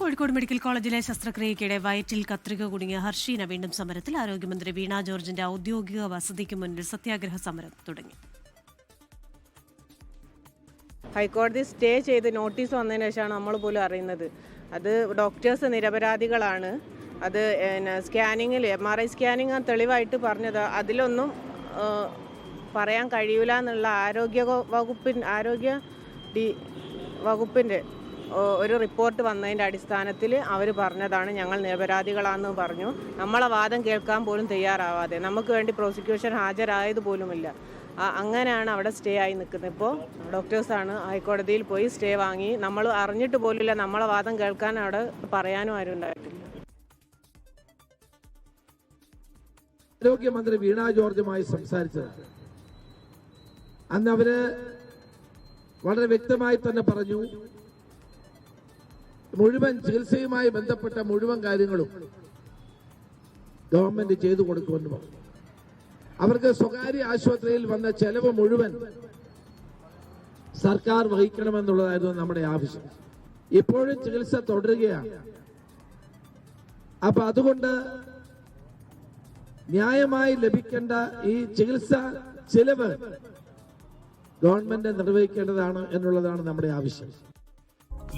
Kozhikode medical കോളേജിലെ ശസ്ത്രക്രിയയ്ക്കിടെ വയറ്റിൽ കത്രിക കുടുങ്ങിയ ഹർഷീന വീണ്ടും സമരത്തിൽ. ആരോഗ്യമന്ത്രി വീണ ജോർജിന്റെ ഔദ്യോഗിക വസതിക്ക് മുന്നിൽ സത്യാഗ്രഹ സമരം തുടങ്ങി. ഹൈക്കോടതി സ്റ്റേ ചെയ്ത് നോട്ടീസ് വന്നതിന് ശേഷമാണ് നമ്മൾ പോലും അറിയുന്നത്. അത് ഡോക്ടേഴ്സ് നിരപരാധികളാണ്. അത് സ്കാനിങ്ങിൽ MRI സ്കാനിങ് തെളിവായിട്ട് പറഞ്ഞത് അതിലൊന്നും പറയാൻ കഴിയൂല എന്നുള്ള ആരോഗ്യ വകുപ്പിൻ്റെ ഒരു റിപ്പോർട്ട് വന്നതിൻ്റെ അടിസ്ഥാനത്തിൽ അവർ പറഞ്ഞതാണ് ഞങ്ങൾ നിരപരാധികളാണെന്ന് പറഞ്ഞു. നമ്മളെ വാദം കേൾക്കാൻ പോലും തയ്യാറാവാതെ നമുക്ക് വേണ്ടി പ്രോസിക്യൂഷൻ ഹാജരായത് പോലുമില്ല. അങ്ങനെയാണ് അവിടെ സ്റ്റേ ആയി നിൽക്കുന്നത്. ഇപ്പോൾ ഡോക്ടേഴ്സാണ് ഹൈക്കോടതിയിൽ പോയി സ്റ്റേ വാങ്ങി. നമ്മൾ അറിഞ്ഞിട്ട് പോലുമില്ല, നമ്മളെ വാദം കേൾക്കാൻ അവിടെ പറയാനും ആരും ഉണ്ടായിട്ടില്ല. ആരോഗ്യമന്ത്രി വീണ ജോർജുമായി സംസാരിച്ചത് അന്ന് അവര് വളരെ വ്യക്തമായി തന്നെ പറഞ്ഞു, മുഴുവൻ ചികിത്സയുമായി ബന്ധപ്പെട്ട മുഴുവൻ കാര്യങ്ങളും ഗവൺമെന്റ് ചെയ്തു കൊടുക്കുമെന്ന് പറഞ്ഞു. അവർക്ക് സ്വകാര്യ ആശുപത്രിയിൽ വന്ന ചെലവ് മുഴുവൻ സർക്കാർ വഹിക്കണമെന്നുള്ളതായിരുന്നു നമ്മുടെ ആവശ്യം. ഇപ്പോഴും ചികിത്സ തുടരുകയാണ്. അപ്പൊ അതുകൊണ്ട് ന്യായമായി ലഭിക്കേണ്ട ഈ ചികിത്സ ചെലവ് ഗവൺമെന്റ് നിർവഹിക്കേണ്ടതാണ് എന്നുള്ളതാണ് നമ്മുടെ ആവശ്യം.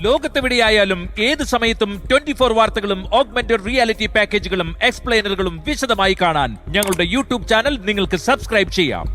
ലോകത്തെവിടെയായാലും ഏത് സമയത്തും 24 വാർത്തകളും ഓഗ്മെന്റഡ് റിയാലിറ്റി പാക്കേജുകളും എക്സ്പ്ലെയിനറുകളും വിശദമായി കാണാൻ ഞങ്ങളുടെ യൂട്യൂബ് ചാനൽ നിങ്ങൾക്ക് സബ്സ്ക്രൈബ് ചെയ്യാം.